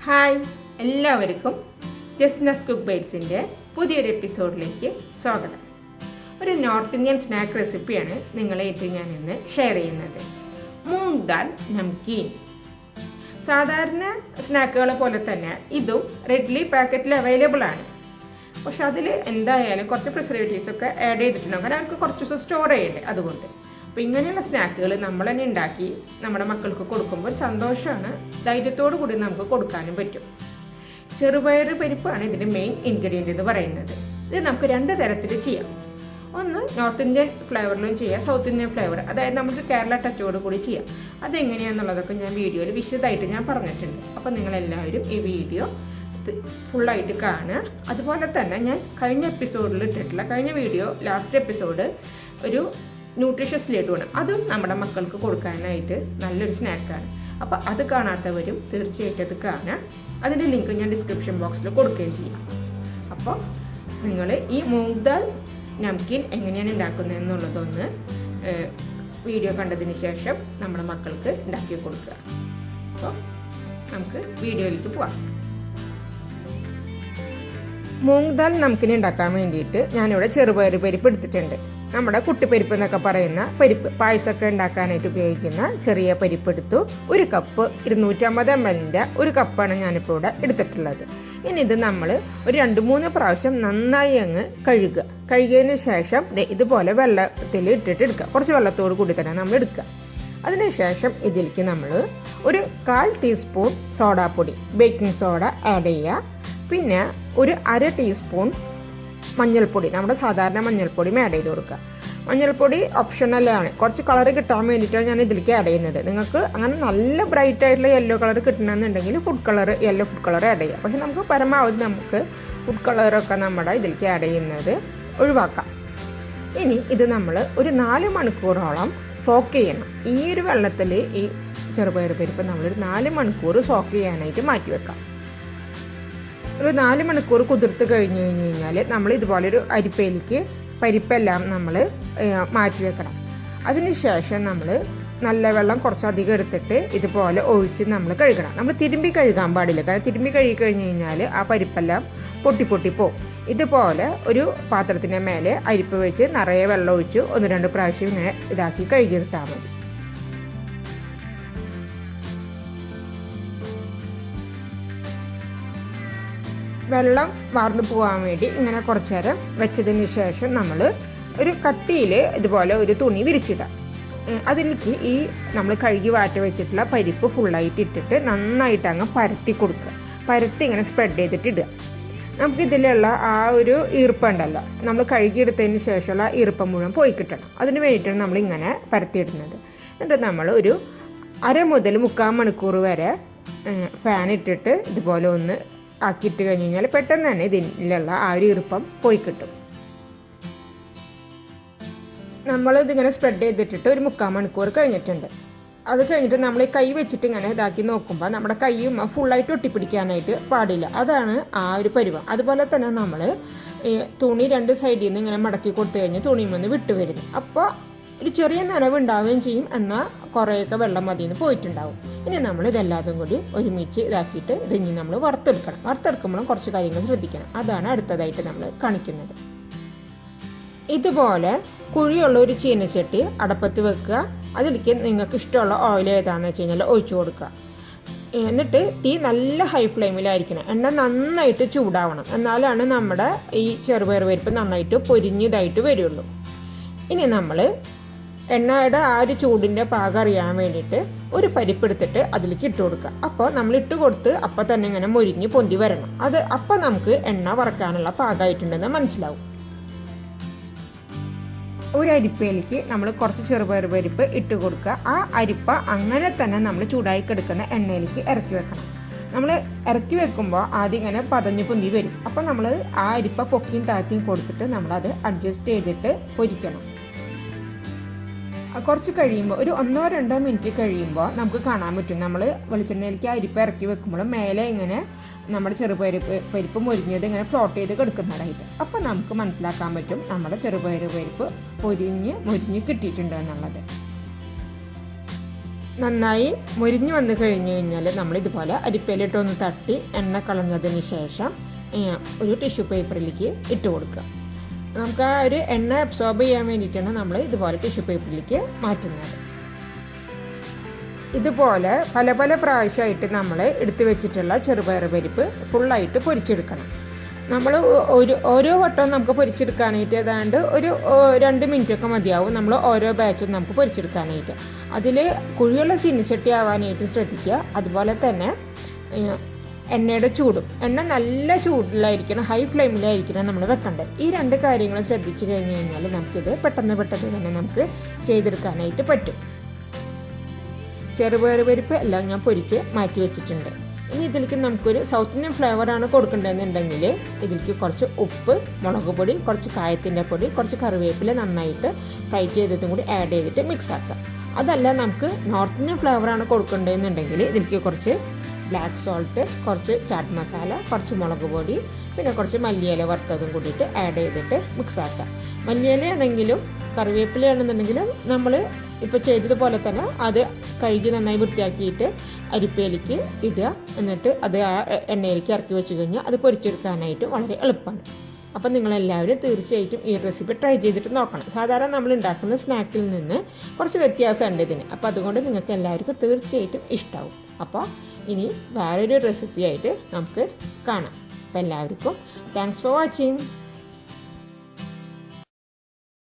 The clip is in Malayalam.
ഹായ്, എല്ലാവർക്കും ജെസ്നസ് കുക്ക്ബൈറ്റ്സിൻ്റെ പുതിയൊരു എപ്പിസോഡിലേക്ക് സ്വാഗതം. ഒരു നോർത്ത് ഇന്ത്യൻ സ്നാക്ക് റെസിപ്പിയാണ് നിങ്ങളായിട്ട് ഞാൻ ഇന്ന് ഷെയർ ചെയ്യുന്നത്. മൂങ് ദാൽ നംകീൻ. സാധാരണ സ്നാക്കുകളെ പോലെ തന്നെ ഇതും റെഡ്ലി പാക്കറ്റിൽ അവൈലബിൾ ആണ്. പക്ഷെ അതിൽ എന്തായാലും കുറച്ച് പ്രിസർവേറ്റീവ്സ് ഒക്കെ ആഡ് ചെയ്തിട്ടുണ്ടാകും. കാരണം അവർക്ക് കുറച്ച് ദിവസം സ്റ്റോർ ചെയ്യണ്ടേ, അതുകൊണ്ട്. അപ്പോൾ ഇങ്ങനെയുള്ള സ്നാക്കുകൾ നമ്മൾ തന്നെ ഉണ്ടാക്കി നമ്മുടെ മക്കൾക്ക് കൊടുക്കുമ്പോൾ ഒരു സന്തോഷമാണ്. ധൈര്യത്തോടു കൂടി നമുക്ക് കൊടുക്കാനും പറ്റും. ചെറുപയർ പരിപ്പാണ് ഇതിൻ്റെ മെയിൻ ഇൻഗ്രീഡിയൻ്റ് എന്ന് പറയുന്നത്. ഇത് നമുക്ക് രണ്ട് തരത്തിൽ ചെയ്യാം. ഒന്ന് നോർത്ത് ഇന്ത്യൻ ഫ്ലേവറിലും ചെയ്യാം, സൗത്ത് ഇന്ത്യൻ ഫ്ലേവർ, അതായത് നമുക്ക് കേരള ടച്ചോട് കൂടി ചെയ്യാം. അതെങ്ങനെയാണെന്നുള്ളതൊക്കെ ഞാൻ വീഡിയോയിൽ വിശദമായിട്ട് ഞാൻ പറഞ്ഞിട്ടുണ്ട്. അപ്പോൾ നിങ്ങളെല്ലാവരും ഈ വീഡിയോ ഫുള്ളായിട്ട് കാണുക. അതുപോലെ തന്നെ ഞാൻ കഴിഞ്ഞ എപ്പിസോഡിൽ ഇട്ടിട്ടുള്ള കഴിഞ്ഞ വീഡിയോ ലാസ്റ്റ് എപ്പിസോഡ് ഒരു ന്യൂട്രീഷ്യസ് ലഡു ആണ്. അതും നമ്മുടെ മക്കൾക്ക് കൊടുക്കാനായിട്ട് നല്ലൊരു സ്നാക്കാണ്. അപ്പോൾ അത് കാണാത്തവരും തീർച്ചയായിട്ടും അത് കാണാം. അതിൻ്റെ ലിങ്ക് ഞാൻ ഡിസ്ക്രിപ്ഷൻ ബോക്സിൽ കൊടുക്കുകയും ചെയ്യാം. അപ്പോൾ നിങ്ങൾ ഈ മൂങ് ദാൽ നംകീൻ എങ്ങനെയാണ് ഉണ്ടാക്കുന്നത് എന്നുള്ളതൊന്ന് വീഡിയോ കണ്ടതിന് ശേഷം നമ്മുടെ മക്കൾക്ക് ഉണ്ടാക്കി കൊടുക്കുക. അപ്പോൾ നമുക്ക് വീഡിയോയിലേക്ക് പോവാം. മൂങ് ദാൽ നംകീൻ ഉണ്ടാക്കാൻ വേണ്ടിയിട്ട് ഞാനിവിടെ ചെറുപയർ പരിപ്പ് എടുത്തിട്ടുണ്ട്. നമ്മുടെ കുട്ടിപ്പരിപ്പ് എന്നൊക്കെ പറയുന്ന പരിപ്പ്, പായസമൊക്കെ ഉണ്ടാക്കാനായിട്ട് ഉപയോഗിക്കുന്ന ചെറിയ പരിപ്പ് എടുത്തു. ഒരു കപ്പ് 250 ml ഒരു കപ്പാണ് ഞാനിപ്പോൾ ഇവിടെ എടുത്തിട്ടുള്ളത്. ഇനി ഇത് നമ്മൾ ഒരു 2-3 പ്രാവശ്യം നന്നായി അങ്ങ് കഴുകുക. കഴുകിയതിന് ശേഷം ഇതുപോലെ വെള്ളത്തിൽ ഇട്ടിട്ട് എടുക്കുക. കുറച്ച് വെള്ളത്തോട് കൂടി തന്നെ നമ്മൾ എടുക്കുക. അതിനുശേഷം ഇതിലേക്ക് നമ്മൾ ഒരു 1/4 ടീസ്പൂൺ സോഡാപ്പൊടി, ബേക്കിംഗ് സോഡ ആഡ് ചെയ്യുക. പിന്നെ ഒരു 1/2 ടീസ്പൂൺ മഞ്ഞൾപ്പൊടി, നമ്മുടെ സാധാരണ മഞ്ഞൾപ്പൊടിയും ആഡ് ചെയ്ത് കൊടുക്കുക. മഞ്ഞൾപ്പൊടി ഓപ്ഷണലാണ്, കുറച്ച് കളർ കിട്ടാൻ വേണ്ടിയിട്ടാണ് ഞാൻ ഇതിലേക്ക് ആഡ് ചെയ്യുന്നത്. നിങ്ങൾക്ക് അങ്ങനെ നല്ല ബ്രൈറ്റ് ആയിട്ടുള്ള യെല്ലോ കളർ കിട്ടണമെന്നുണ്ടെങ്കിൽ യെല്ലോ ഫുഡ് കളർ ആഡ് ചെയ്യുക. പക്ഷെ നമുക്ക് പരമാവധി നമുക്ക് ഫുഡ് കളറൊക്കെ നമ്മുടെ ഇതിലേക്ക് ആഡ് ചെയ്യുന്നത് ഒഴിവാക്കാം. ഇനി ഇത് നമ്മൾ ഒരു 4 മണിക്കൂറോളം സോക്ക് ചെയ്യണം. ഈ ഒരു വെള്ളത്തിൽ ഈ ചെറുപയർ പരിപ്പ് നമ്മളൊരു 4 മണിക്കൂർ സോക്ക് ചെയ്യാനായിട്ട് മാറ്റി വെക്കാം. ഒരു 4 മണിക്കൂർ കുതിർത്ത് കഴിഞ്ഞ് കഴിഞ്ഞാൽ നമ്മൾ ഇതുപോലൊരു അരിപ്പയിലേക്ക് പരിപ്പെല്ലാം നമ്മൾ മാറ്റി വെക്കണം. അതിനുശേഷം നമ്മൾ നല്ല വെള്ളം കുറച്ചധികം എടുത്തിട്ട് ഇതുപോലെ ഒഴിച്ച് നമ്മൾ കഴുകണം. നമ്മൾ തിരുമ്പി കഴുകാൻ പാടില്ല. കാരണം തിരുമ്പി കഴുകി കഴിഞ്ഞ് കഴിഞ്ഞാൽ ആ പരിപ്പെല്ലാം പൊട്ടിപ്പോവും. ഇതുപോലെ ഒരു പാത്രത്തിൻ്റെ മേലെ അരിപ്പ് വെച്ച് നിറയെ വെള്ളം ഒഴിച്ച് 1-2 പ്രാവശ്യം ഇങ്ങനെ ഇതാക്കി കഴുകിയെടുത്താൽ മതി. വെള്ളം വാർന്നു പോകാൻ വേണ്ടി ഇങ്ങനെ കുറച്ച് നേരം വെച്ചതിന് ശേഷം നമ്മൾ ഒരു കട്ടിയിൽ ഇതുപോലെ ഒരു തുണി വിരിച്ചിടാം. അതിലേക്ക് ഈ നമ്മൾ കഴുകി വാറ്റി വെച്ചിട്ടുള്ള പരിപ്പ് ഫുള്ളായിട്ട് ഇട്ടിട്ട് നന്നായിട്ട് അങ്ങ് പരട്ടി കൊടുക്കുക. പരട്ടി ഇങ്ങനെ സ്പ്രെഡ് ചെയ്തിട്ട് ഇടുക. നമുക്കിതിലുള്ള ആ ഒരു ഈർപ്പുണ്ടല്ലോ, നമ്മൾ കഴുകിയെടുത്തതിന് ശേഷമുള്ള ഈർപ്പം മുഴുവൻ പോയി കിട്ടണം. അതിന് വേണ്ടിയിട്ടാണ് നമ്മളിങ്ങനെ പരത്തിയിടുന്നത്. എന്നിട്ട് നമ്മൾ ഒരു 1/2 മുതൽ 3/4 മണിക്കൂർ വരെ ഫാൻ ഇട്ടിട്ട് ഇതുപോലെ ഒന്ന് ആക്കിയിട്ട് കഴിഞ്ഞ് കഴിഞ്ഞാൽ പെട്ടെന്ന് തന്നെ ഇതിലുള്ള ആ ഒരു ഈർപ്പം പോയി കിട്ടും. നമ്മളിതിങ്ങനെ സ്പ്രെഡ് ചെയ്തിട്ടിട്ട് ഒരു 3/4 മണിക്കൂർ കഴിഞ്ഞിട്ടുണ്ട്. അത് കഴിഞ്ഞിട്ട് നമ്മൾ ഈ കൈ വെച്ചിട്ട് ഇങ്ങനെ ഇതാക്കി നോക്കുമ്പോൾ നമ്മുടെ കൈയും ഫുള്ളായിട്ട് ഒട്ടിപ്പിടിക്കാനായിട്ട് പാടില്ല. അതാണ് ആ ഒരു പരുവം. അതുപോലെ തന്നെ നമ്മൾ തുണി 2 സൈഡിൽ നിന്ന് ഇങ്ങനെ മടക്കി കൊടുത്തു കഴിഞ്ഞ് തുണിയിൽ നിന്ന് വിട്ടു വരുന്നു. അപ്പോൾ ഒരു ചെറിയ നനവ് ഉണ്ടാവുകയും ചെയ്യും, എന്നാൽ കുറേയൊക്കെ വെള്ളം മതിയെന്ന് പോയിട്ടുണ്ടാവും. ഇനി നമ്മൾ ഇതെല്ലാതും കൂടി ഒരുമിച്ച് ഇതാക്കിയിട്ട് ഇതിഞ്ഞ് നമ്മൾ വറുത്തെടുക്കണം. വറുത്തെടുക്കുമ്പോഴും കുറച്ച് കാര്യങ്ങൾ ശ്രദ്ധിക്കണം. അതാണ് അടുത്തതായിട്ട് നമ്മൾ കാണിക്കുന്നത്. ഇതുപോലെ കുഴിയുള്ള ഒരു ചീനച്ചട്ടി അടപ്പത്ത് വെക്കുക. അതിലേക്ക് നിങ്ങൾക്ക് ഇഷ്ടമുള്ള ഓയിൽ ഏതാണെന്ന് വെച്ച് കഴിഞ്ഞാൽ ഒഴിച്ചു കൊടുക്കുക. എന്നിട്ട് തീ നല്ല ഹൈ ഫ്ലെയിമിലായിരിക്കണം. എണ്ണ നന്നായിട്ട് ചൂടാവണം. എന്നാലാണ് നമ്മുടെ ഈ ചെറുപയർ പരിപ്പ് നന്നായിട്ട് പൊരിഞ്ഞതായിട്ട് വരുള്ളൂ. ഇനി നമ്മൾ എണ്ണയുടെ ആ ഒരു ചൂടിൻ്റെ പാകം അറിയാൻ വേണ്ടിയിട്ട് ഒരു പരിപ്പ് എടുത്തിട്ട് അതിലേക്ക് ഇട്ട് കൊടുക്കുക. അപ്പോൾ നമ്മൾ ഇട്ട് കൊടുത്ത് അപ്പോൾ തന്നെ ഇങ്ങനെ മൊരിഞ്ഞ് പൊന്തി വരണം. അത് അപ്പോൾ നമുക്ക് എണ്ണ വറക്കാനുള്ള പാകമായിട്ടുണ്ടെന്ന് മനസ്സിലാവും. ഒരു അരിപ്പയിലേക്ക് നമ്മൾ കുറച്ച് ചെറുപയർ പരിപ്പ് ഇട്ട് കൊടുക്കുക. ആ അരിപ്പ അങ്ങനെ തന്നെ നമ്മൾ ചൂടായി കിടക്കുന്ന എണ്ണയിലേക്ക് ഇറക്കി വെക്കണം. നമ്മൾ ഇറക്കി വെക്കുമ്പോൾ ആദ്യം ഇങ്ങനെ പതഞ്ഞ് പൊന്തി വരും. അപ്പോൾ നമ്മൾ ആ അരിപ്പ പൊക്കിയും താഴ്ത്തിയും കൊടുത്തിട്ട് നമ്മളത് അഡ്ജസ്റ്റ് ചെയ്തിട്ട് പൊരിക്കണം. കുറച്ച് കഴിയുമ്പോൾ ഒരു 1-2 മിനിറ്റ് കഴിയുമ്പോൾ നമുക്ക് കാണാൻ പറ്റും നമ്മൾ വെളിച്ചെണ്ണയിലേക്ക് അരിപ്പ ഇറക്കി വെക്കുമ്പോൾ മേലെ ഇങ്ങനെ നമ്മുടെ പരിപ്പ് മൊരിഞ്ഞത് ഇങ്ങനെ ഫ്ലോട്ട് ചെയ്ത് കിടക്കുന്നതായിട്ട്. അപ്പോൾ നമുക്ക് മനസ്സിലാക്കാൻ പറ്റും നമ്മുടെ പരിപ്പ് മൊരിഞ്ഞ് കിട്ടിയിട്ടുണ്ട് എന്നുള്ളത്. നന്നായി മുരിഞ്ഞ് വന്നു കഴിഞ്ഞ് കഴിഞ്ഞാൽ നമ്മൾ ഇതുപോലെ അരിപ്പയിലിട്ടൊന്ന് തട്ടി എണ്ണ കളഞ്ഞതിന് ശേഷം ഒരു ടിഷ്യൂ പേപ്പറിലേക്ക് ഇട്ട് കൊടുക്കുക. നമുക്ക് ആ ഒരു എണ്ണ അബ്സോർബ് ചെയ്യാൻ വേണ്ടിയിട്ടാണ് നമ്മൾ ഇതുപോലെ ടിഷ്യൂ പേപ്പറിലേക്ക് മാറ്റുന്നത്. ഇതുപോലെ പല പല പ്രാവശ്യമായിട്ട് നമ്മൾ എടുത്തു വെച്ചിട്ടുള്ള ചെറുപയർ പരിപ്പ് ഫുള്ളായിട്ട് പൊരിച്ചെടുക്കണം. നമ്മൾ ഓരോ വട്ടവും നമുക്ക് പൊരിച്ചെടുക്കാനായിട്ട് ഏതാണ്ട് ഒരു 2 മിനിറ്റൊക്കെ മതിയാവും നമ്മൾ ഓരോ ബാച്ചും നമുക്ക് പൊരിച്ചെടുക്കാനായിട്ട്. അതിൽ കുഴിയുള്ള ചീനിച്ചട്ടി ആവാനായിട്ട് ശ്രദ്ധിക്കുക. അതുപോലെ തന്നെ എണ്ണയുടെ ചൂടും, എണ്ണ നല്ല ചൂടിലായിരിക്കണം, ഹൈ ഫ്ലെയിമിലായിരിക്കണം നമ്മൾ വെക്കേണ്ടത്. ഈ 2 കാര്യങ്ങളും ശ്രദ്ധിച്ചു കഴിഞ്ഞ് കഴിഞ്ഞാൽ നമുക്കിത് പെട്ടെന്ന് തന്നെ നമുക്ക് ചെയ്തെടുക്കാനായിട്ട് പറ്റും. ചെറുപയർ പരിപ്പ് എല്ലാം ഞാൻ പൊരിച്ച് മാറ്റി വെച്ചിട്ടുണ്ട്. ഇനി ഇതിലേക്ക് നമുക്കൊരു സൗത്ത് ഇന്ത്യൻ ഫ്ലേവറാണ് കൊടുക്കേണ്ടതെന്നുണ്ടെങ്കിൽ ഇതിലേക്ക് കുറച്ച് ഉപ്പ്, മുളക് പൊടി, കുറച്ച് കായത്തിൻ്റെ പൊടി, കുറച്ച് കറിവേപ്പില നന്നായിട്ട് ഫ്രൈ ചെയ്തതും കൂടി ആഡ് ചെയ്തിട്ട് മിക്സ് ആക്കാം. അതല്ല നമുക്ക് നോർത്ത് ഇന്ത്യൻ ഫ്ലേവറാണ് കൊടുക്കേണ്ടതെന്നുണ്ടെങ്കിൽ ഇതിലേക്ക് കുറച്ച് ബ്ലാക്ക് സോൾട്ട്, കുറച്ച് ചാറ്റ് മസാല, കുറച്ച് മുളക് പൊടി, പിന്നെ കുറച്ച് മല്ലിയില വറുത്തതും കൂടിയിട്ട് ആഡ് ചെയ്തിട്ട് മിക്സ് ആക്കാം. മല്ലിയിലയാണെങ്കിലും കറിവേപ്പിലയാണെന്നുണ്ടെങ്കിലും നമ്മൾ ഇപ്പോൾ ചെയ്തതുപോലെ തന്നെ അത് കഴുകി നന്നായി വൃത്തിയാക്കിയിട്ട് അരിപ്പയിലേക്ക് ഇടുക. എന്നിട്ട് അത് ആ എണ്ണയിലേക്ക് ഇറക്കി വെച്ച് കഴിഞ്ഞാൽ അത് പൊരിച്ചെടുക്കാനായിട്ട് വളരെ എളുപ്പമാണ്. അപ്പം നിങ്ങളെല്ലാവരും തീർച്ചയായിട്ടും ഈ റെസിപ്പി ട്രൈ ചെയ്തിട്ട് നോക്കണം. സാധാരണ നമ്മൾ ഉണ്ടാക്കുന്ന സ്നാക്കിൽ നിന്ന് കുറച്ച് വ്യത്യാസമുണ്ട് ഇതിന്. അപ്പോൾ അതുകൊണ്ട് നിങ്ങൾക്ക് എല്ലാവർക്കും തീർച്ചയായിട്ടും ഇഷ്ടമാവും. അപ്പോൾ ഇനി വേറൊരു റെസിപ്പിയായിട്ട് നമുക്ക് കാണാം. അപ്പോൾ എല്ലാവർക്കും താങ്ക്സ് ഫോർ വാച്ചിങ്.